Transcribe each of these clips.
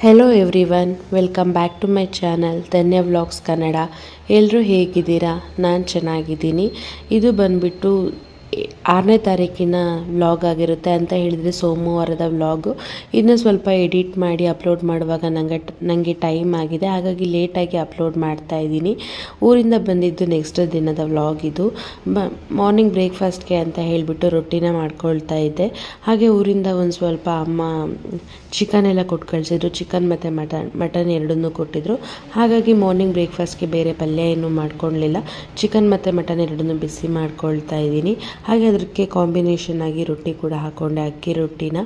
Hello everyone, welcome back to my channel Dhanya vlogs Kannada. ಎಲ್ಲರೂ ಹೇಗಿದ್ದೀರಾ? ನಾನು ಚೆನ್ನಾಗಿದ್ದೀನಿ. ಇದು ಬಂದುಬಿಟ್ಟು 6ನೇ ತಾರೀಕಿನ ವ್ಲಾಗ್ ಆಗಿರುತ್ತೆ. ಅಂತ ಹೇಳಿದರೆ ಸೋಮವಾರದ ವ್ಲಾಗು. ಇನ್ನು ಸ್ವಲ್ಪ ಎಡಿಟ್ ಮಾಡಿ ಅಪ್ಲೋಡ್ ಮಾಡುವಾಗ ನನಗೆ ಟೈಮ್ ಆಗಿದೆ, ಹಾಗಾಗಿ ಲೇಟಾಗಿ ಅಪ್ಲೋಡ್ ಮಾಡ್ತಾ ಇದ್ದೀನಿ. ಊರಿಂದ ಬಂದಿದ್ದು ನೆಕ್ಸ್ಟ್ ದಿನದ ವ್ಲಾಗ್ ಇದು. ಮಾರ್ನಿಂಗ್ ಬ್ರೇಕ್ಫಾಸ್ಟ್ಗೆ ಅಂತ ಹೇಳಿಬಿಟ್ಟು ರೊಟ್ಟಿನ ಮಾಡ್ಕೊಳ್ತಾ ಇದ್ದೆ. ಹಾಗೆ ಊರಿಂದ ಒಂದು ಸ್ವಲ್ಪ ಅಮ್ಮ ಚಿಕನ್ ಎಲ್ಲ ಕೊಟ್ಟು ಕಳಿಸಿದ್ರು. ಚಿಕನ್ ಮತ್ತು ಮಟನ್ ಎರಡನ್ನೂ ಕೊಟ್ಟಿದ್ರು. ಹಾಗಾಗಿ ಮಾರ್ನಿಂಗ್ ಬ್ರೇಕ್ಫಾಸ್ಟ್ಗೆ ಬೇರೆ ಪಲ್ಯ ಏನೂ ಮಾಡ್ಕೊಳ್ಳಲಿಲ್ಲ. ಚಿಕನ್ ಮತ್ತು ಮಟನ್ ಎರಡನ್ನೂ ಬಿಸಿ ಮಾಡ್ಕೊಳ್ತಾ ಇದ್ದೀನಿ. ಹಾಗೆ ಅದಕ್ಕೆ ಕಾಂಬಿನೇಷನ್ ಆಗಿ ರೊಟ್ಟಿ ಕೂಡ ಹಾಕ್ಕೊಂಡೆ, ಅಕ್ಕಿ ರೊಟ್ಟಿನ.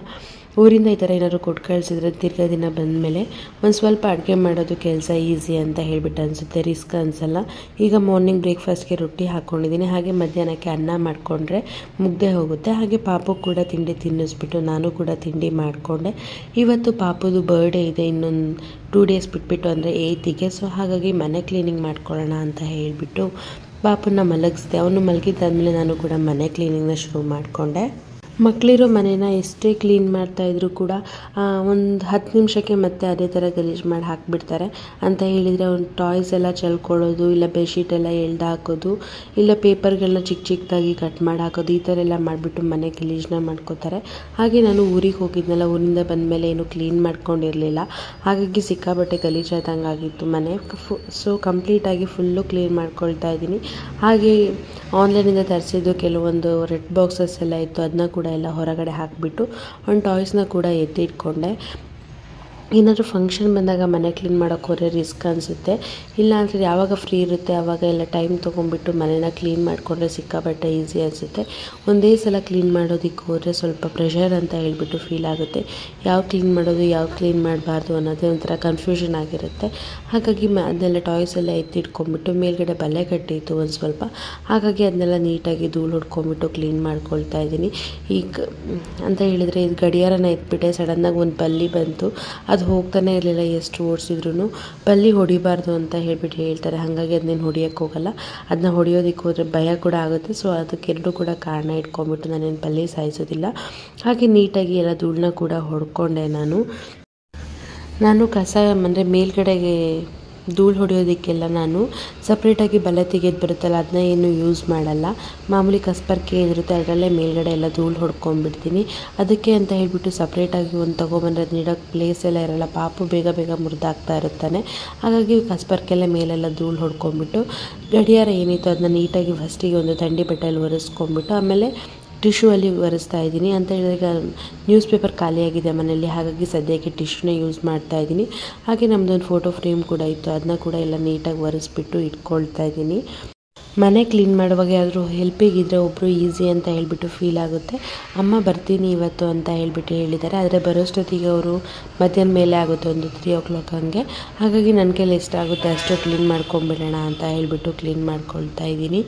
ಊರಿಂದ ಈ ಥರ ಏನಾದ್ರು ಕೊಟ್ಟು ಕಳಿಸಿದ್ರೆ ತಿರ್ಗಾ ದಿನ ಬಂದಮೇಲೆ ಒಂದು ಸ್ವಲ್ಪ ಅಡುಗೆ ಮಾಡೋದು ಕೆಲಸ ಈಸಿ ಅಂತ ಹೇಳಿಬಿಟ್ಟು ಅನಿಸುತ್ತೆ, ರಿಸ್ಕ್ ಅನಿಸಲ್ಲ. ಈಗ ಮಾರ್ನಿಂಗ್ ಬ್ರೇಕ್ಫಾಸ್ಟ್ಗೆ ರೊಟ್ಟಿ ಹಾಕ್ಕೊಂಡಿದ್ದೀನಿ. ಹಾಗೆ ಮಧ್ಯಾಹ್ನಕ್ಕೆ ಅನ್ನ ಮಾಡಿಕೊಂಡ್ರೆ ಮುಗ್ದೆ ಹೋಗುತ್ತೆ. ಹಾಗೆ ಪಾಪು ಕೂಡ ತಿಂಡಿ ತಿನ್ನಿಸ್ಬಿಟ್ಟು ನಾನು ಕೂಡ ತಿಂಡಿ ಮಾಡಿಕೊಂಡೆ. ಇವತ್ತು ಪಾಪುದು ಬರ್ಡೇ ಇದೆ, ಇನ್ನೊಂದು 2 ಡೇಸ್ ಬಿಟ್ಬಿಟ್ಟು, ಅಂದರೆ 8ಗೆ. ಸೊ ಹಾಗಾಗಿ ಮನೆ ಕ್ಲೀನಿಂಗ್ ಮಾಡ್ಕೊಳ್ಳೋಣ ಅಂತ ಹೇಳಿಬಿಟ್ಟು ಪಾಪನ್ನ ಮಲಗಿಸ್ದೆ. ಅವನು ಮಲಗಿದ್ದಾದಮೇಲೆ ನಾನು ಕೂಡ ಮನೆ ಕ್ಲೀನಿಂಗ್ನ ಶುರು ಮಾಡಿಕೊಂಡೆ. ಮಕ್ಕಳಿರೋ ಮನೇನ ಎಷ್ಟೇ ಕ್ಲೀನ್ ಮಾಡ್ತಾಯಿದ್ರು ಕೂಡ ಒಂದು 10 ನಿಮಿಷಕ್ಕೆ ಮತ್ತೆ ಅದೇ ಥರ ಗಲೀಜು ಮಾಡಿ ಹಾಕಿಬಿಡ್ತಾರೆ. ಅಂತ ಹೇಳಿದರೆ ಒಂದು ಟಾಯ್ಸ್ ಎಲ್ಲ ಚೆಲ್ಕೊಳ್ಳೋದು, ಇಲ್ಲ ಬೆಡ್ಶೀಟ್ ಎಲ್ಲ ಎಳ್ದು ಹಾಕೋದು, ಇಲ್ಲ ಪೇಪರ್ಗಳನ್ನ ಚಿಕ್ಕದಾಗಿ ಕಟ್ ಮಾಡಿ ಹಾಕೋದು, ಈ ಥರ ಎಲ್ಲ ಮಾಡಿಬಿಟ್ಟು ಮನೆ ಗಲೀಜನ್ನ ಮಾಡ್ಕೋತಾರೆ. ಹಾಗೆ ನಾನು ಊರಿಗೆ ಹೋಗಿದ್ನಲ್ಲ, ಊರಿಂದ ಬಂದಮೇಲೆ ಏನು ಕ್ಲೀನ್ ಮಾಡ್ಕೊಂಡಿರಲಿಲ್ಲ. ಹಾಗಾಗಿ ಸಿಕ್ಕಾಬಟ್ಟೆ ಗಲೀಜಾದಂಗೆ ಆಗಿತ್ತು ಮನೆ. ಸೊ ಕಂಪ್ಲೀಟಾಗಿ ಫುಲ್ಲು ಕ್ಲೀನ್ ಮಾಡ್ಕೊಳ್ತಾ ಇದ್ದೀನಿ. ಹಾಗೆ ಆನ್ಲೈನಿಂದ ತರಿಸಿದ್ದು ಕೆಲವೊಂದು ರೆಡ್ ಬಾಕ್ಸಸ್ ಎಲ್ಲ ಇತ್ತು, ಅದನ್ನ ಕೂಡ ಎಲ್ಲ ಹೊರಗಡೆ ಹಾಕಿಬಿಟ್ಟು ಒಂದು ಟಾಯ್ಸ್ನ ಕೂಡ ಎತ್ತಿಟ್ಕೊಂಡೆ. ಏನಾದರೂ ಫಂಕ್ಷನ್ ಬಂದಾಗ ಮನೆ ಕ್ಲೀನ್ ಮಾಡೋಕ್ಕೆ ಹೋದರೆ ರಿಸ್ಕ್ ಅನಿಸುತ್ತೆ. ಇಲ್ಲ ಅಂದರೆ ಯಾವಾಗ ಫ್ರೀ ಇರುತ್ತೆ ಆವಾಗ ಎಲ್ಲ ಟೈಮ್ ತೊಗೊಂಡ್ಬಿಟ್ಟು ಮನೇನ ಕ್ಲೀನ್ ಮಾಡಿಕೊಂಡ್ರೆ ಸಿಕ್ಕಾಬಟ್ಟೆ ಈಸಿ ಅನಿಸುತ್ತೆ. ಒಂದೇ ಸಲ ಕ್ಲೀನ್ ಮಾಡೋದಕ್ಕೆ ಹೋದರೆ ಸ್ವಲ್ಪ ಪ್ರೆಷರ್ ಅಂತ ಹೇಳ್ಬಿಟ್ಟು ಫೀಲ್ ಆಗುತ್ತೆ. ಯಾವ ಕ್ಲೀನ್ ಮಾಡೋದು, ಯಾವ ಕ್ಲೀನ್ ಮಾಡಬಾರ್ದು ಅನ್ನೋದೇ ಒಂಥರ ಕನ್ಫ್ಯೂಷನ್ ಆಗಿರುತ್ತೆ. ಹಾಗಾಗಿ ಅದನ್ನೆಲ್ಲ ಟಾಯ್ಸ್ ಎಲ್ಲ ಎತ್ತಿಟ್ಕೊಂಡ್ಬಿಟ್ಟು ಮೇಲ್ಗಡೆ ಬಲೆ ಕಟ್ಟಿತ್ತು ಒಂದು ಸ್ವಲ್ಪ, ಹಾಗಾಗಿ ಅದನ್ನೆಲ್ಲ ನೀಟಾಗಿ ಧೂಳು ಹೊಡ್ಕೊಂಬಿಟ್ಟು ಕ್ಲೀನ್ ಮಾಡ್ಕೊಳ್ತಾ ಇದ್ದೀನಿ. ಈಗ ಅಂತ ಹೇಳಿದರೆ ಇದು ಗಡಿಯಾರನ ಎತ್ಬಿಟ್ಟೆ, ಸಡನ್ನಾಗಿ ಒಂದು ಬಲ್ಲಿ ಬಂತು. ಅದು ಹೋಗ್ತಾನೆ ಇರಲಿಲ್ಲ, ಎಷ್ಟು ಓಡಿಸಿದ್ರು. ಬಲ್ಲಿ ಹೊಡಿಬಾರ್ದು ಅಂತ ಹೇಳ್ಬಿಟ್ಟು ಹೇಳ್ತಾರೆ, ಹಾಗಾಗಿ ಅದನ್ನೇನು ಹೊಡಿಯೋಕ್ಕೆ ಹೋಗಲ್ಲ. ಅದನ್ನ ಹೊಡಿಯೋದಕ್ಕೆ ಹೋದರೆ ಭಯ ಕೂಡ ಆಗುತ್ತೆ. ಸೊ ಅದಕ್ಕೆರಡು ಕೂಡ ಕಾರಣ ಇಟ್ಕೊಂಡ್ಬಿಟ್ಟು ನಾನೇನು ಬಲ್ಲಿ ಸಾಯಿಸೋದಿಲ್ಲ. ಹಾಗೆ ನೀಟಾಗಿ ಎಲ್ಲ ಧೂಳನ್ನ ಕೂಡ ಹೊಡ್ಕೊಂಡೆ. ನಾನು ಕಸ ಅಂದರೆ ಮೇಲ್ಗಡೆಗೆ ಧೂಳು ಹೊಡೆಯೋದಕ್ಕೆಲ್ಲ ನಾನು ಸಪ್ರೇಟಾಗಿ ಬಲೆ ತೆಗೆದು ಬರುತ್ತಲ್ಲ, ಅದನ್ನ ಏನು ಯೂಸ್ ಮಾಡಲ್ಲ. ಮಾಮೂಲಿ ಕಸ್ಪರ್ಕೆ ಏನಿರುತ್ತೆ ಅದರಲ್ಲೇ ಮೇಲ್ಗಡೆ ಎಲ್ಲ ಧೂಳು ಹೊಡ್ಕೊಂಡ್ಬಿಡ್ತೀನಿ. ಅದಕ್ಕೆ ಅಂತ ಹೇಳ್ಬಿಟ್ಟು ಸಪ್ರೇಟಾಗಿ ಒಂದು ತೊಗೊಬಂದ್ರೆ ಅದನ್ನ ಇಡೋಕ್ಕೆ ಪ್ಲೇಸ್ ಎಲ್ಲ ಇರೋಲ್ಲ. ಪಾಪು ಬೇಗ ಮುರಿದಾಗ್ತಾ ಇರುತ್ತಾನೆ. ಹಾಗಾಗಿ ಕಸ್ಪರ್ಕೆಲ್ಲ ಮೇಲೆಲ್ಲ ಧೂಳು ಹೊಡ್ಕೊಂಡ್ಬಿಟ್ಟು ಗಡಿಯಾರ ಏನಿತ್ತು ಅದನ್ನ ನೀಟಾಗಿ ಫಸ್ಟಿಗೆ ಒಂದು ಥಂಡಿ ಬಟ್ಟೆಯಲ್ಲಿ ಒರೆಸ್ಕೊಂಡ್ಬಿಟ್ಟು ಆಮೇಲೆ ಟಿಶ್ಯೂ ಅಲ್ಲಿ ಒರೆಸ್ತಾ ಇದ್ದೀನಿ. ಅಂತ ಹೇಳಿದಾಗ ನ್ಯೂಸ್ ಪೇಪರ್ ಖಾಲಿಯಾಗಿದೆ ಮನೆಯಲ್ಲಿ, ಹಾಗಾಗಿ ಸದ್ಯಕ್ಕೆ ಟಿಶ್ಯೂನೇ ಯೂಸ್ ಮಾಡ್ತಾ ಇದ್ದೀನಿ. ಹಾಗೆ ನಮ್ಮದೊಂದು ಫೋಟೋ ಫ್ರೇಮ್ ಕೂಡ ಇತ್ತು, ಅದನ್ನ ಕೂಡ ಎಲ್ಲ ನೀಟಾಗಿ ಒರೆಸ್ಬಿಟ್ಟು ಇಟ್ಕೊಳ್ತಾ ಇದ್ದೀನಿ. ಮನೆ ಕ್ಲೀನ್ ಮಾಡುವಾಗ ಯಾರಾದರೂ ಹೆಲ್ಪಿಗಿದ್ರೆ ಒಬ್ಬರು ಈಸಿ ಅಂತ ಹೇಳಿಬಿಟ್ಟು ಫೀಲ್ ಆಗುತ್ತೆ. ಅಮ್ಮ ಬರ್ತೀನಿ ಇವತ್ತು ಅಂತ ಹೇಳಿಬಿಟ್ಟು ಹೇಳಿದ್ದಾರೆ, ಆದರೆ ಬರೋಷ್ಟೊತ್ತಿಗೆ ಅವರು ಮಧ್ಯಾಹ್ನ ಮೇಲೆ ಆಗುತ್ತೆ, ಒಂದು 3 o'clock ಹಂಗೆ. ಹಾಗಾಗಿ ನನ್ನ ಕೈಲಿ ಎಷ್ಟಾಗುತ್ತೆ ಅಷ್ಟು ಕ್ಲೀನ್ ಮಾಡ್ಕೊಂಬಿಡೋಣ ಅಂತ ಹೇಳಿಬಿಟ್ಟು ಕ್ಲೀನ್ ಮಾಡ್ಕೊಳ್ತಾ ಇದ್ದೀನಿ.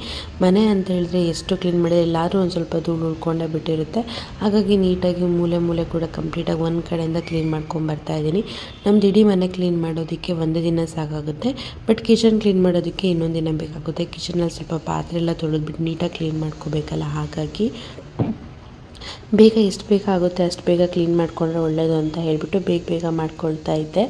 ಮನೆ ಅಂತ ಹೇಳಿದ್ರೆ ಎಷ್ಟು ಕ್ಲೀನ್ ಮಾಡಿದ್ರೆ ಎಲ್ಲರೂ ಒಂದು ಸ್ವಲ್ಪ ಧೂಳು ಉಳ್ಕೊಂಡೇ ಬಿಟ್ಟಿರುತ್ತೆ. ಹಾಗಾಗಿ ನೀಟಾಗಿ ಮೂಲೆ ಕೂಡ ಕಂಪ್ಲೀಟಾಗಿ ಒಂದು ಕಡೆಯಿಂದ ಕ್ಲೀನ್ ಮಾಡ್ಕೊಂಬರ್ತಾ ಇದ್ದೀನಿ. ನಮ್ದು ಇಡೀ ಮನೆ ಕ್ಲೀನ್ ಮಾಡೋದಕ್ಕೆ ಒಂದು ದಿನ ಸಾಕಾಗುತ್ತೆ, ಬಟ್ ಕಿಚನ್ ಕ್ಲೀನ್ ಮಾಡೋದಕ್ಕೆ ಇನ್ನೊಂದು ದಿನ ಬೇಕಾಗುತ್ತೆ. ಕಿಚನಲ್ಲಿ ಸ್ವಲ್ಪ ಪಾತ್ರೆ ಎಲ್ಲ ತೊಳೆದ್ಬಿಟ್ಟು ನೀಟಾಗಿ ಕ್ಲೀನ್ ಮಾಡ್ಕೋಬೇಕಲ್ಲ, ಹಾಗಾಗಿ ಬೇಗ ಎಷ್ಟು ಬೇಕಾಗುತ್ತೆ ಅಷ್ಟು ಬೇಗ ಕ್ಲೀನ್ ಮಾಡಿಕೊಂಡ್ರೆ ಒಳ್ಳೆಯದು ಅಂತ ಹೇಳಿಬಿಟ್ಟು ಬೇಗ ಮಾಡ್ಕೊಳ್ತಾ ಇದ್ದೆ.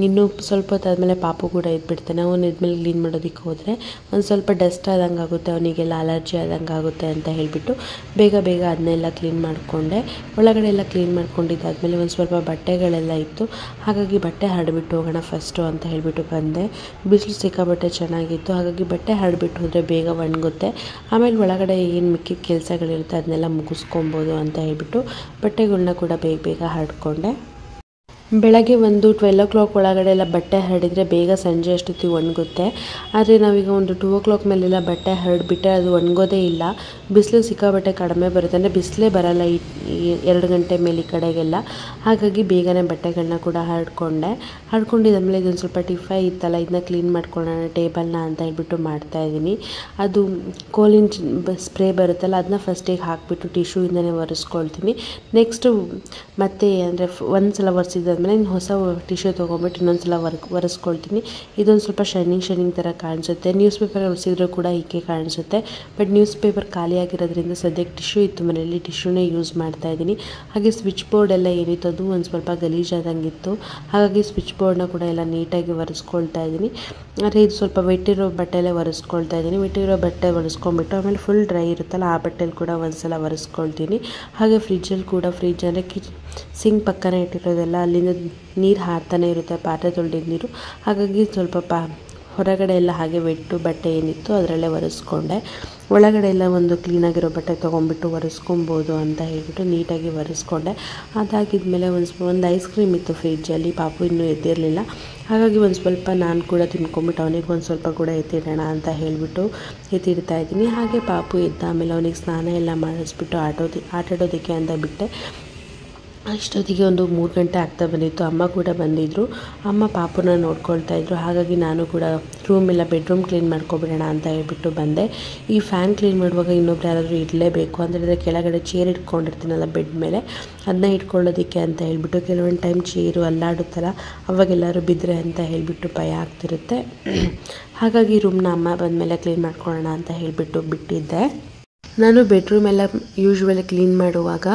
ಇನ್ನೂ ಸ್ವಲ್ಪ ಹೊತ್ತಾದಮೇಲೆ ಪಾಪು ಕೂಡ ಇದ್ಬಿಡ್ತಾನೆ. ಅವನು ಇದ್ಮೇಲೆ ಕ್ಲೀನ್ ಮಾಡೋದಕ್ಕೆ ಹೋದರೆ ಒಂದು ಸ್ವಲ್ಪ ಡಸ್ಟ್ ಆದಂಗೆ ಆಗುತ್ತೆ, ಅವನಿಗೆಲ್ಲ ಅಲರ್ಜಿ ಆದಂಗೆ ಆಗುತ್ತೆ ಅಂತ ಹೇಳಿಬಿಟ್ಟು ಬೇಗ ಅದನ್ನೆಲ್ಲ ಕ್ಲೀನ್ ಮಾಡಿಕೊಂಡೆ. ಒಳಗಡೆ ಎಲ್ಲ ಕ್ಲೀನ್ ಮಾಡ್ಕೊಂಡಿದ್ದಾದಮೇಲೆ ಒಂದು ಸ್ವಲ್ಪ ಬಟ್ಟೆಗಳೆಲ್ಲ ಇತ್ತು, ಹಾಗಾಗಿ ಬಟ್ಟೆ ಹರಡ್ಬಿಟ್ಟು ಹೋಗೋಣ ಫಸ್ಟು ಅಂತ ಹೇಳಿಬಿಟ್ಟು ಬಂದೆ. ಬಿಸಿಲು ಸಿಕ್ಕಾಬಟ್ಟೆ ಚೆನ್ನಾಗಿತ್ತು, ಹಾಗಾಗಿ ಬಟ್ಟೆ ಹರಡ್ಬಿಟ್ಟು ಹೋದರೆ ಬೇಗ ಒಣಗುತ್ತೆ. ಆಮೇಲೆ ಒಳಗಡೆ ಏನು ಮಿಕ್ಕಿದ ಕೆಲಸಗಳಿರುತ್ತೆ ಅದನ್ನೆಲ್ಲ ಮುಗಿಸ್ಕೊಬೋದು ಅಂತ ಹೇಳಿಬಿಟ್ಟು ಬಟ್ಟೆಗಳನ್ನ ಕೂಡ ಬೇಗ ಹರಡ್ಕೊಂಡೆ. ಬೆಳಗ್ಗೆ ಒಂದು 12 o'clock ಒಳಗಡೆ ಎಲ್ಲ ಬಟ್ಟೆ ಹರಡಿದರೆ ಬೇಗ ಸಂಜೆ ಅಷ್ಟೊತ್ತಿಗೆ ಒಣಗುತ್ತೆ. ಆದರೆ ನಾವೀಗ ಒಂದು 2 o'clock ಮೇಲೆಲ್ಲ ಬಟ್ಟೆ ಹರಡಿಬಿಟ್ಟರೆ ಅದು ಒಣಗೋದೇ ಇಲ್ಲ. ಬಿಸಿಲು ಸಿಕ್ಕಾಬಟ್ಟೆ ಕಡಿಮೆ ಬರುತ್ತೆ, ಅಂದರೆ ಬಿಸಿಲೇ ಬರೋಲ್ಲ ಈ 2 ಗಂಟೆ ಮೇಲೆ ಈ ಕಡೆಗೆಲ್ಲ. ಹಾಗಾಗಿ ಬೇಗನೆ ಬಟ್ಟೆಗಳನ್ನ ಕೂಡ ಹರಡ್ಕೊಂಡಿದ್ದಾದಮೇಲೆ ಇದೊಂದು ಸ್ವಲ್ಪ ಟಿಫೈ ಇತ್ತಲ್ಲ, ಇದನ್ನ ಕ್ಲೀನ್ ಮಾಡ್ಕೊಳ್ಳೋಣ ಟೇಬಲ್ನ ಅಂತ ಹೇಳ್ಬಿಟ್ಟು ಮಾಡ್ತಾಯಿದ್ದೀನಿ. ಅದು ಕೋಲಿನ್ ಸ್ಪ್ರೇ ಬರುತ್ತಲ್ಲ, ಅದನ್ನ ಫಸ್ಟಿಗೆ ಹಾಕಿಬಿಟ್ಟು ಟಿಶ್ಯೂಯಿಂದನೇ ಒರೆಸ್ಕೊಳ್ತೀನಿ. ನೆಕ್ಸ್ಟು ಮತ್ತೆ ಅಂದರೆ ಒಂದು ಸಲ ಒರೆಸಿದ ಆದಮೇಲೆ ಇನ್ನು ಹೊಸ ಟಿಶ್ಯೂ ತೊಗೊಂಬಿಟ್ಟು ಇನ್ನೊಂದು ಸಲ ಒರೆಸ್ಕೊಳ್ತೀನಿ. ಇದೊಂದು ಸ್ವಲ್ಪ ಶೈನಿಂಗ್ ಥರ ಕಾಣಿಸುತ್ತೆ. ನ್ಯೂಸ್ ಪೇಪರ್ ಒರೆಸಿದ್ರೂ ಕೂಡ ಹೀಗೆ ಕಾಣಿಸುತ್ತೆ. ಬಟ್ ನ್ಯೂಸ್ ಪೇಪರ್ ಖಾಲಿ ಆಗಿರೋದ್ರಿಂದ ಸದ್ಯಕ್ಕೆ ಟಿಶ್ಯೂ ಇತ್ತು ಮನೆಯಲ್ಲಿ, ಟಿಶ್ಯೂನೇ ಯೂಸ್ ಮಾಡ್ತಾ ಇದ್ದೀನಿ. ಹಾಗೆ ಸ್ವಿಚ್ ಬೋರ್ಡ್ ಎಲ್ಲ ಏನಿತ್ತು ಅದು ಒಂದು ಸ್ವಲ್ಪ ಗಲೀಜಾದಂಗಿತ್ತು. ಹಾಗಾಗಿ ಸ್ವಿಚ್ ಬೋರ್ಡ್ನ ಕೂಡ ಎಲ್ಲ ನೀಟಾಗಿ ಒರೆಸ್ಕೊಳ್ತಾ ಇದ್ದೀನಿ. ಆದರೆ ಇದು ಸ್ವಲ್ಪ ವೆಟ್ಟಿರೋ ಬಟ್ಟೆಯಲ್ಲೇ ಒರೆಸ್ಕೊಳ್ತಾ ಇದ್ದೀನಿ. ವೆಟ್ಟಿರೋ ಬಟ್ಟೆ ಒರೆಸ್ಕೊಂಡ್ಬಿಟ್ಟು ಆಮೇಲೆ ಫುಲ್ ಡ್ರೈ ಇರುತ್ತಲ್ಲ ಆ ಬಟ್ಟೆಲಿ ಕೂಡ ಒಂದ್ಸಲ ಒರೆಸ್ಕೊಳ್ತೀನಿ. ಹಾಗೆ ಫ್ರಿಜ್ಜಲ್ಲಿ ಕೂಡ ಫ್ರಿಜ್ ಅಂದರೆ ಸಿಂಕ್ ಪಕ್ಕನೇ ಇಟ್ಟಿರೋದೆಲ್ಲ ಅಲ್ಲಿಂದ ನೀರು ಹಾರ್ತಾನೆ ಇರುತ್ತೆ, ಪಾತ್ರೆ ತೊಳೆದಿದ್ದ ನೀರು. ಹಾಗಾಗಿ ಸ್ವಲ್ಪ ಹೊರಗಡೆ ಎಲ್ಲ ಹಾಗೆ ವೆಟ್ಟು ಬಟ್ಟೆ ಏನಿತ್ತು ಅದರಲ್ಲೇ ಒರೆಸ್ಕೊಂಡೆ. ಒಳಗಡೆ ಎಲ್ಲ ಒಂದು ಕ್ಲೀನಾಗಿರೋ ಬಟ್ಟೆ ತೊಗೊಂಡ್ಬಿಟ್ಟು ಒರೆಸ್ಕೊಬೋದು ಅಂತ ಹೇಳ್ಬಿಟ್ಟು ನೀಟಾಗಿ ಒರೆಸ್ಕೊಂಡೆ. ಅದಾಗಿದ್ಮೇಲೆ ಒಂದು ಐಸ್ ಕ್ರೀಮ್ ಇತ್ತು ಫ್ರಿಜ್ಜಲ್ಲಿ, ಪಾಪು ಇನ್ನೂ ಎದ್ದಿರಲಿಲ್ಲ. ಹಾಗಾಗಿ ಒಂದು ಸ್ವಲ್ಪ ನಾನು ಕೂಡ ತಿನ್ಕೊಂಬಿಟ್ಟು ಅವನಿಗೆ ಒಂದು ಸ್ವಲ್ಪ ಕೂಡ ಎತ್ತಿಡೋಣ ಅಂತ ಹೇಳಿಬಿಟ್ಟು ಎತ್ತಿಡ್ತಾ ಇದ್ದೀನಿ. ಹಾಗೆ ಪಾಪು ಎದ್ದ ಆಮೇಲೆ ಅವನಿಗೆ ಸ್ನಾನ ಎಲ್ಲ ಮಾಡಿಸ್ಬಿಟ್ಟು ಆಟಾಡೋದಕ್ಕೆ ಅಂತ ಬಿಟ್ಟೆ. ಅಷ್ಟೊತ್ತಿಗೆ ಒಂದು 3 ಗಂಟೆ ಆಗ್ತಾ ಬಂದಿತ್ತು. ಅಮ್ಮ ಕೂಡ ಬಂದಿದ್ದರು. ಅಮ್ಮ ಪಾಪುನ ನೋಡ್ಕೊಳ್ತಾ ಇದ್ರು. ಹಾಗಾಗಿ ನಾನು ಕೂಡ ಬೆಡ್ರೂಮ್ ಕ್ಲೀನ್ ಮಾಡ್ಕೊಬಿಡೋಣ ಅಂತ ಹೇಳ್ಬಿಟ್ಟು ಬಂದೆ. ಈ ಫ್ಯಾನ್ ಕ್ಲೀನ್ ಮಾಡುವಾಗ ಇನ್ನೊಬ್ರು ಯಾರಾದರೂ ಇರಲೇಬೇಕು ಅಂತ ಹೇಳಿದ್ರೆ ಕೆಳಗಡೆ ಚೇರ್ ಇಟ್ಕೊಂಡಿರ್ತೀನಲ್ಲ ಬೆಡ್ ಮೇಲೆ, ಅದನ್ನ ಇಟ್ಕೊಳ್ಳೋದಕ್ಕೆ ಅಂತ ಹೇಳ್ಬಿಟ್ಟು ಕೆಲವೊಂದು ಟೈಮ್ ಚೇರು ಅಲ್ಲಾಡುತ್ತಲ್ಲ ಅವಾಗೆಲ್ಲರೂ ಬಿದ್ದರೆ ಅಂತ ಹೇಳಿಬಿಟ್ಟು ಭಯ ಆಗ್ತಿರುತ್ತೆ. ಹಾಗಾಗಿ ರೂಮ್ನ ಅಮ್ಮ ಬಂದಮೇಲೆ ಕ್ಲೀನ್ ಮಾಡ್ಕೊಳ್ಳೋಣ ಅಂತ ಹೇಳಿಬಿಟ್ಟು ಬಿಟ್ಟಿದ್ದೆ. ನಾನು ಬೆಡ್ರೂಮ್ ಎಲ್ಲ ಯೂಶ್ವಲಿ ಕ್ಲೀನ್ ಮಾಡುವಾಗ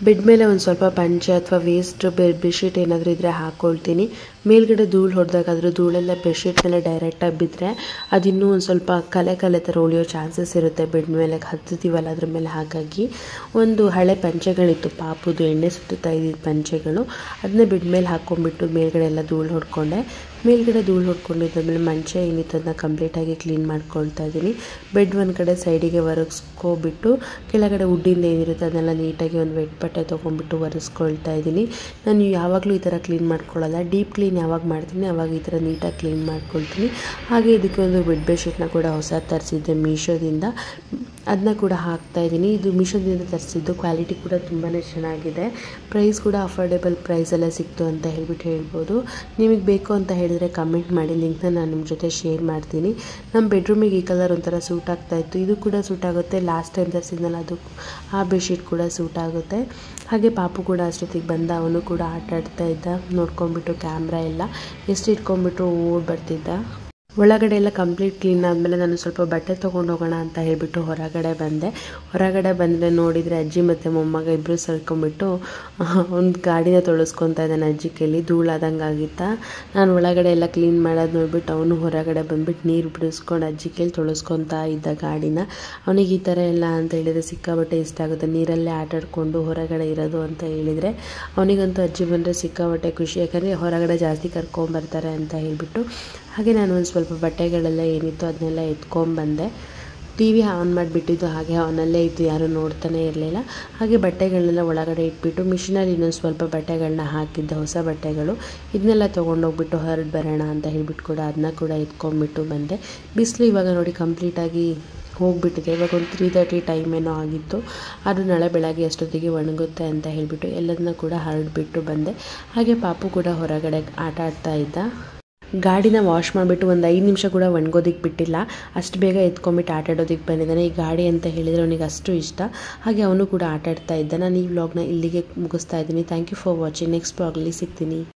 ಬೆಡ್ ಮೇಲೆ ಒಂದು ಸ್ವಲ್ಪ ಪಂಚೆ ಅಥವಾ ವೇಸ್ಟ್ ಬೆಡ್ಶೀಟ್ ಏನಾದರೂ ಇದ್ದರೆ ಹಾಕ್ಕೊಳ್ತೀನಿ. ಮೇಲ್ಗಡೆ ಧೂಳು ಹೊಡೆದಾಗಾದರೂ ಧೂಳೆಲ್ಲ ಬೆಡ್ಶೀಟ್ ಮೇಲೆ ಡೈರೆಕ್ಟಾಗಿ ಬಿದ್ದರೆ ಅದಿನ್ನೂ ಒಂದು ಸ್ವಲ್ಪ ಕಲೆ ಥರ ಉಳಿಯೋ ಚಾನ್ಸಸ್ ಇರುತ್ತೆ. ಬೆಡ್ ಮೇಲೆ ಹತ್ತೀವಲ್ಲ ಅದ್ರ ಮೇಲೆ. ಹಾಗಾಗಿ ಒಂದು ಹಳೆ ಪಂಚೆಗಳಿತ್ತು ಪಾಪುದು, ಎಣ್ಣೆ ಸುತ್ತುತ್ತಾ ಇದ್ದಿದ್ದು ಪಂಚೆಗಳು, ಅದನ್ನೇ ಬೆಡ್ ಮೇಲೆ ಹಾಕ್ಕೊಂಡ್ಬಿಟ್ಟು ಮೇಲ್ಗಡೆ ಎಲ್ಲ ಧೂಳು ಹೊಡ್ಕೊಂಡೆ. ಮೇಲ್ಗಡೆ ಧೂಳು ಹೊಡ್ಕೊಂಡಿದ್ದಾದ್ಮೇಲೆ ಮಂಚ ಏನಿತ್ತು ಅದನ್ನ ಕಂಪ್ಲೀಟಾಗಿ ಕ್ಲೀನ್ ಮಾಡ್ಕೊಳ್ತಾ ಇದ್ದೀನಿ. ಬೆಡ್ ಒಂದು ಕಡೆ ಸೈಡಿಗೆ ಒರೆಸ್ಕೊಬಿಟ್ಟು ಕೆಳಗಡೆ ವುಡ್ಡಿಂದ ಏನಿರುತ್ತೆ ಅದನ್ನೆಲ್ಲ ನೀಟಾಗಿ ಒಂದು ವೆಟ್ ಬಟ್ಟೆ ತೊಗೊಂಡ್ಬಿಟ್ಟು ಒರೆಸ್ಕೊಳ್ತಾ ಇದ್ದೀನಿ. ನಾನು ಯಾವಾಗಲೂ ಈ ಥರ ಕ್ಲೀನ್ ಮಾಡ್ಕೊಳ್ಳಲ್ಲ. ಡೀಪ್ ಕ್ಲೀನ್ ಯಾವಾಗ ಮಾಡ್ತೀನಿ ಆವಾಗ ಈ ಥರ ನೀಟಾಗಿ ಕ್ಲೀನ್ ಮಾಡ್ಕೊಳ್ತೀನಿ. ಹಾಗೆ ಇದಕ್ಕೆ ಒಂದು ಬೆಡ್ಶೀಟ್ನ ಕೂಡ ಹೊಸ ತರಿಸಿದ್ದೆ ಮೀಶೋದಿಂದ, ಅದನ್ನ ಕೂಡ ಹಾಕ್ತಾಯಿದ್ದೀನಿ. ಇದು ಮೀಶೋದಿಂದ ತರಿಸಿದ್ದು, ಕ್ವಾಲಿಟಿ ಕೂಡ ತುಂಬಾ ಚೆನ್ನಾಗಿದೆ. ಪ್ರೈಸ್ ಕೂಡ ಅಫೋರ್ಡೆಬಲ್ ಪ್ರೈಸಲ್ಲೇ ಸಿಕ್ತು ಅಂತ ಹೇಳ್ಬೋದು. ನಿಮಗೆ ಬೇಕು ಅಂತ ಹೇಳಿದರೆ ಕಮೆಂಟ್ ಮಾಡಿ, ಲಿಂಕ್ನ ನಾನು ನಿಮ್ಮ ಜೊತೆ ಶೇರ್ ಮಾಡ್ತೀನಿ. ನಮ್ಮ ಬೆಡ್ರೂಮಿಗೆ ಈ ಕಲರ್ ಒಂಥರ ಸೂಟ್ ಆಗ್ತಾಯಿತ್ತು. ಇದು ಕೂಡ ಸೂಟ್ ಆಗುತ್ತೆ. ಲಾಸ್ಟ್ ಟೈಮ್ ತರಿಸಿದ್ನಲ್ಲ ಅದು ಆ ಬೆಡ್ಶೀಟ್ ಕೂಡ ಸೂಟ್ ಆಗುತ್ತೆ. ಹಾಗೆ ಪಾಪು ಕೂಡ ಅಷ್ಟೊತ್ತಿಗೆ ಬಂದ, ಅವನು ಕೂಡ ಆಟ ಆಡ್ತಾ ಇದ್ದ. ನೋಡ್ಕೊಂಡ್ಬಿಟ್ಟು ಕ್ಯಾಮ್ರಾ ಎಲ್ಲ ಎಷ್ಟು ಇಟ್ಕೊಂಡ್ಬಿಟ್ಟು ಓಡ್ ಬರ್ತಿದ್ದ. ಒಳಗಡೆ ಎಲ್ಲ ಕಂಪ್ಲೀಟ್ ಕ್ಲೀನ್ ಆದಮೇಲೆ ನಾನು ಸ್ವಲ್ಪ ಬಟ್ಟೆ ತೊಗೊಂಡು ಹೋಗೋಣ ಅಂತ ಹೇಳಿಬಿಟ್ಟು ಹೊರಗಡೆ ಬಂದರೆ ನೋಡಿದರೆ ಅಜ್ಜಿ ಮತ್ತು ಮೊಮ್ಮಗ ಇಬ್ಬರು ಸೇರ್ಕೊಂಡ್ಬಿಟ್ಟು ಒಂದು ಗಾಡಿನ ತೊಳಸ್ಕೊತಾ ಇದ್ದಾನೆ. ಅಜ್ಜಿ ಕೈಲಿ ಧೂಳಾದಂಗೆ ಆಗಿತ್ತಾ. ನಾನು ಒಳಗಡೆ ಎಲ್ಲ ಕ್ಲೀನ್ ಮಾಡೋದು ನೋಡ್ಬಿಟ್ಟು ಅವನು ಹೊರಗಡೆ ಬಂದುಬಿಟ್ಟು ನೀರು ಬಿಡಿಸ್ಕೊಂಡು ಅಜ್ಜಿ ಕೈಲಿ ತೊಳಸ್ಕೊತಾ ಇದ್ದ ಗಾಡಿನ. ಅವನಿಗೆ ಈ ಥರ ಎಲ್ಲ ಅಂತ ಹೇಳಿದರೆ ಸಿಕ್ಕಾಬಟ್ಟೆ ಇಷ್ಟ ಆಗುತ್ತೆ, ನೀರಲ್ಲೇ ಆಟಾಡಿಕೊಂಡು ಹೊರಗಡೆ ಇರೋದು ಅಂತ ಹೇಳಿದರೆ. ಅವನಿಗಂತೂ ಅಜ್ಜಿ ಬಂದರೆ ಸಿಕ್ಕಾಬಟ್ಟೆ ಖುಷಿ, ಯಾಕಂದರೆ ಹೊರಗಡೆ ಜಾಸ್ತಿ ಕರ್ಕೊಂಬರ್ತಾರೆ ಅಂತ ಹೇಳಿಬಿಟ್ಟು. ಹಾಗೆ ನಾನು ಒಂದು ಸ್ವಲ್ಪ ಬಟ್ಟೆಗಳೆಲ್ಲ ಏನಿತ್ತು ಅದನ್ನೆಲ್ಲ ಎತ್ಕೊಂಡ್ಬಂದೆ. TV ಆನ್ ಮಾಡಿಬಿಟ್ಟಿದ್ದು ಹಾಗೆ ಆನಲ್ಲೇ ಇತ್ತು, ಯಾರೂ ನೋಡ್ತಾನೆ ಇರಲಿಲ್ಲ. ಹಾಗೆ ಬಟ್ಟೆಗಳನ್ನೆಲ್ಲ ಒಳಗಡೆ ಇಟ್ಬಿಟ್ಟು ಮಿಷಿನಲ್ಲಿ ಇನ್ನೊಂದು ಸ್ವಲ್ಪ ಬಟ್ಟೆಗಳನ್ನ ಹಾಕಿದ್ದೆ, ಹೊಸ ಬಟ್ಟೆಗಳು. ಇದನ್ನೆಲ್ಲ ತೊಗೊಂಡೋಗ್ಬಿಟ್ಟು ಹೊರಡು ಬರೋಣ ಅಂತ ಹೇಳ್ಬಿಟ್ಟು ಕೂಡ ಅದನ್ನ ಕೂಡ ಎತ್ಕೊಂಡ್ಬಿಟ್ಟು ಬಂದೆ. ಬಿಸಿಲು ಇವಾಗ ನೋಡಿ ಕಂಪ್ಲೀಟಾಗಿ ಹೋಗಿಬಿಟ್ಟಿದೆ. ಇವಾಗ ಒಂದು 3:30 ಟೈಮ್ ಏನೋ ಆಗಿತ್ತು. ಅದು ನಾಳೆ ಬೆಳಗ್ಗೆ ಅಷ್ಟೊತ್ತಿಗೆ ಒಣಗುತ್ತೆ ಅಂತ ಹೇಳಿಬಿಟ್ಟು ಎಲ್ಲದನ್ನ ಕೂಡ ಹರಡ್ಬಿಟ್ಟು ಬಂದೆ. ಹಾಗೆ ಪಾಪು ಕೂಡ ಹೊರಗಡೆ ಆಟ ಆಡ್ತಾ ಇದ್ದ. ಗಾಡಿನ ವಾಶ್ ಮಾಡಿಬಿಟ್ಟು ಒಂದು 5 ನಿಮಿಷ ಕೂಡ ಒಣಗೋದಕ್ಕೆ ಬಿಟ್ಟಿಲ್ಲ, ಅಷ್ಟು ಬೇಗ ಎತ್ಕೊಂಡ್ಬಿಟ್ಟು ಆಟಾಡೋದಕ್ಕೆ ಬಂದಿದ್ದಾನೆ. ಈ ಗಾಡಿ ಅಂತ ಹೇಳಿದರೆ ಅವನಿಗೆ ಅಷ್ಟು ಇಷ್ಟ. ಹಾಗೆ ಅವನು ಕೂಡ ಆಟಾಡ್ತಾ ಇದ್ದ. ನಾನು ಈ ವ್ಲಾಗ್ನ ಇಲ್ಲಿಗೆ ಮುಗಿಸ್ತಾ ಇದ್ದೀನಿ. Thank you for watching. Next ವ್ಲಾಗಲ್ಲಿ ಸಿಗ್ತೀನಿ.